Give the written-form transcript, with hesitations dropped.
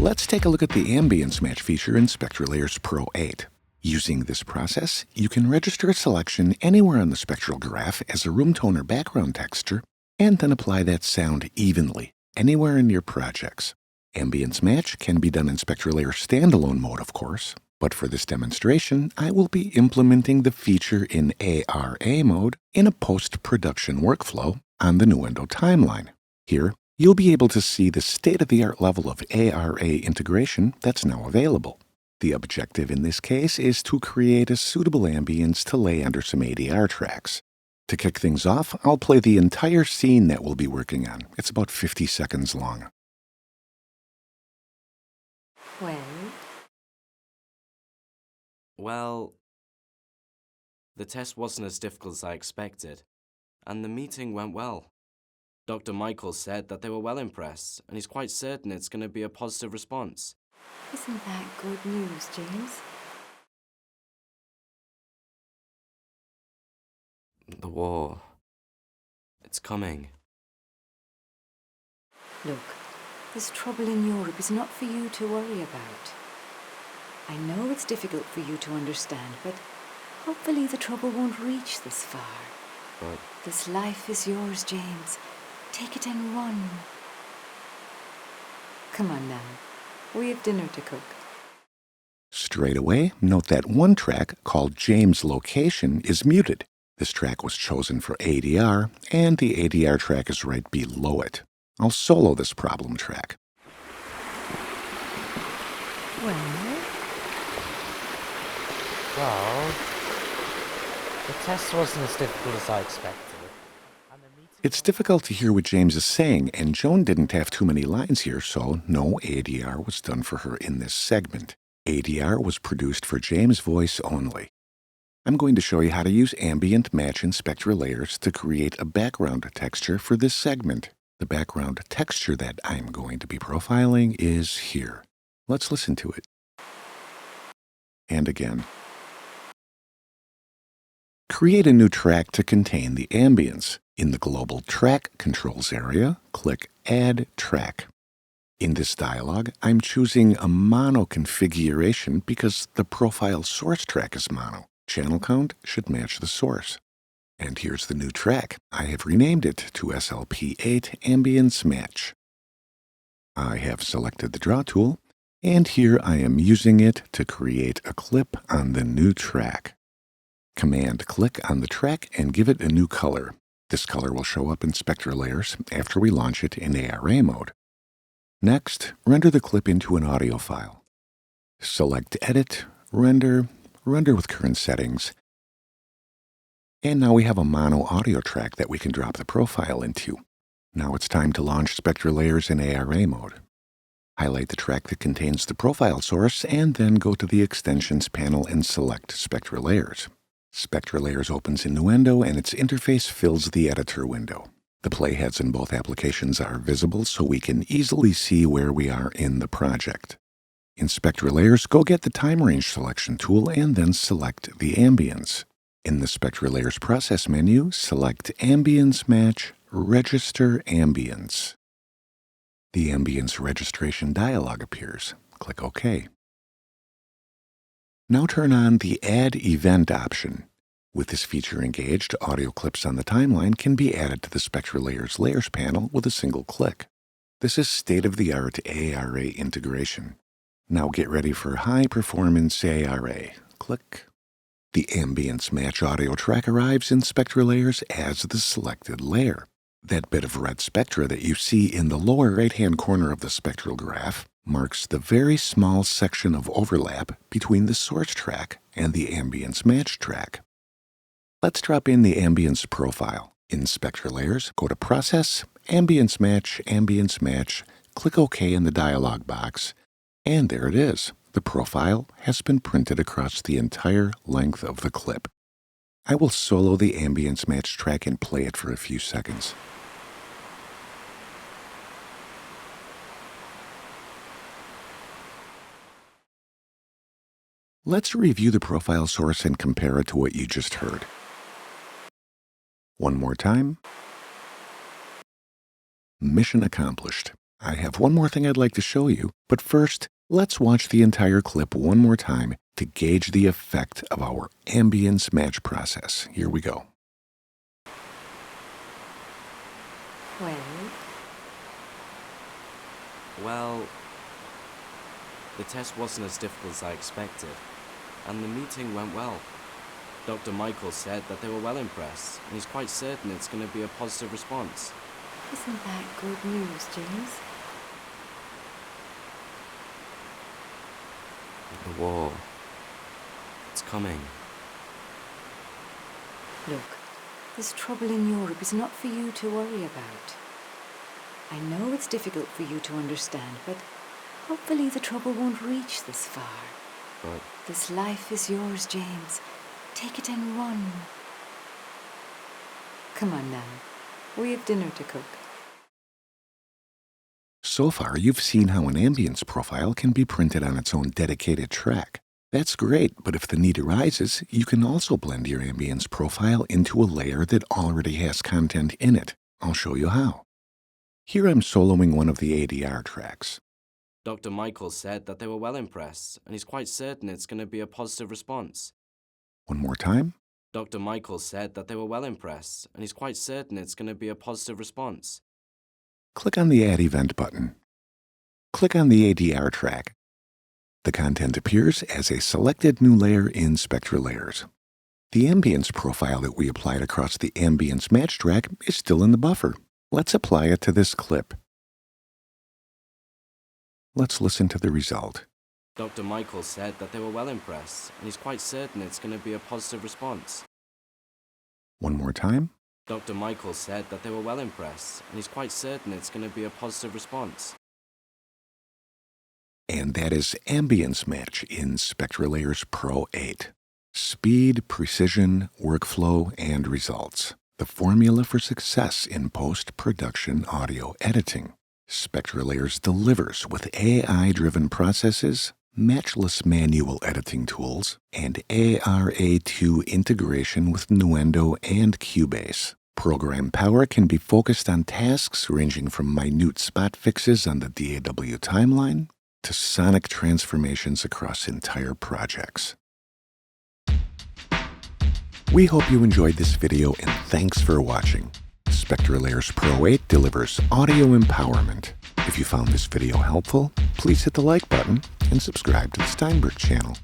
Let's take a look at the Ambience Match feature in SpectraLayers Pro 8. Using this process, you can register a selection anywhere on the spectral graph as a room tone or background texture, and then apply that sound evenly, anywhere in your projects. Ambience Match can be done in SpectraLayers standalone mode, of course, but for this demonstration, I will be implementing the feature in ARA mode in a post-production workflow on the Nuendo timeline. Here, you'll be able to see the state-of-the-art level of ARA integration that's now available. The objective in this case is to create a suitable ambience to lay under some ADR tracks. To kick things off, I'll play the entire scene that we'll be working on. It's about 50 seconds long. Well, the test wasn't as difficult as I expected, and the meeting went well. Dr. Michael said that they were well impressed, and he's quite certain it's going to be a positive response. Isn't that good news, James? The war. It's coming. Look, this trouble in Europe is not for you to worry about. I know it's difficult for you to understand, but hopefully the trouble won't reach this far. But this life is yours, James. Take it and run. Come on now. We have dinner to cook. Straight away, note that one track, called James Location, is muted. This track was chosen for ADR, and the ADR track is right below it. I'll solo this problem track. Well, the test wasn't as difficult as I expected. It's difficult to hear what James is saying, and Joan didn't have too many lines here, so no ADR was done for her in this segment. ADR was produced for James' voice only. I'm going to show you how to use Ambient Match in SpectraLayers to create a background texture for this segment. The background texture that I'm going to be profiling is here. Let's listen to it. And again. Create a new track to contain the ambience. In the Global Track Controls area, click Add Track. In this dialog, I'm choosing a mono configuration because the profile source track is mono. Channel count should match the source. And here's the new track. I have renamed it to SLP8 Ambience Match. I have selected the Draw tool, and here I am using it to create a clip on the new track. Command-click on the track and give it a new color. This color will show up in SpectraLayers after we launch it in ARA mode. Next, render the clip into an audio file. Select Edit, Render with current settings. And now we have a mono audio track that we can drop the profile into. Now it's time to launch SpectraLayers in ARA mode. Highlight the track that contains the profile source and then go to the Extensions panel and select SpectraLayers. SpectraLayers opens in Nuendo and its interface fills the editor window. The playheads in both applications are visible so we can easily see where we are in the project. In SpectraLayers, go get the Time Range Selection tool and then select the ambience. In the SpectraLayers process menu, select Ambience Match, Register Ambience. The ambience registration dialog appears. Click OK. Now turn on the Add Event option. With this feature engaged, audio clips on the timeline can be added to the SpectraLayers Layers panel with a single click. This is state-of-the-art ARA integration. Now get ready for high-performance ARA. Click. The Ambience Match audio track arrives in SpectraLayers as the selected layer. That bit of red spectra that you see in the lower right-hand corner of the spectral graph marks the very small section of overlap between the source track and the Ambience Match track. Let's drop in the ambience profile. In SpectraLayers, go to Process, Ambience Match, click OK in the dialog box, and there it is. The profile has been printed across the entire length of the clip. I will solo the Ambience Match track and play it for a few seconds. Let's review the profile source and compare it to what you just heard. One more time. Mission accomplished. I have one more thing I'd like to show you, but first, let's watch the entire clip one more time to gauge the effect of our ambience match process. Here we go. Well, the test wasn't as difficult as I expected, and the meeting went well. Dr. Michael said that they were well impressed, and he's quite certain it's going to be a positive response. Isn't that good news, James? The war. It's coming. Look, this trouble in Europe is not for you to worry about. I know it's difficult for you to understand, but hopefully the trouble won't reach this far. But This life is yours, James. Take it and run. Come on now. We have dinner to cook. So far, you've seen how an ambience profile can be printed on its own dedicated track. That's great, but if the need arises, you can also blend your ambience profile into a layer that already has content in it. I'll show you how. Here I'm soloing one of the ADR tracks. Dr. Michael said that they were well impressed, and he's quite certain it's going to be a positive response. One more time. Dr. Michael said that they were well impressed, and he's quite certain it's going to be a positive response. Click on the Add Event button. Click on the ADR track. The content appears as a selected new layer in SpectraLayers. The ambience profile that we applied across the ambience match track is still in the buffer. Let's apply it to this clip. Let's listen to the result. Dr. Michael said that they were well impressed, and he's quite certain it's going to be a positive response. One more time. Dr. Michael said that they were well impressed, and he's quite certain it's going to be a positive response. And that is Ambience Match in SpectraLayers Pro 8. Speed, precision, workflow, and results. The formula for success in post-production audio editing. SpectraLayers delivers with AI-driven processes, matchless manual editing tools, and ARA-2 integration with Nuendo and Cubase. Program power can be focused on tasks ranging from minute spot fixes on the DAW timeline to sonic transformations across entire projects. We hope you enjoyed this video and thanks for watching. SpectraLayers Pro 8 delivers audio empowerment. If you found this video helpful, please hit the like button and subscribe to the Steinberg channel.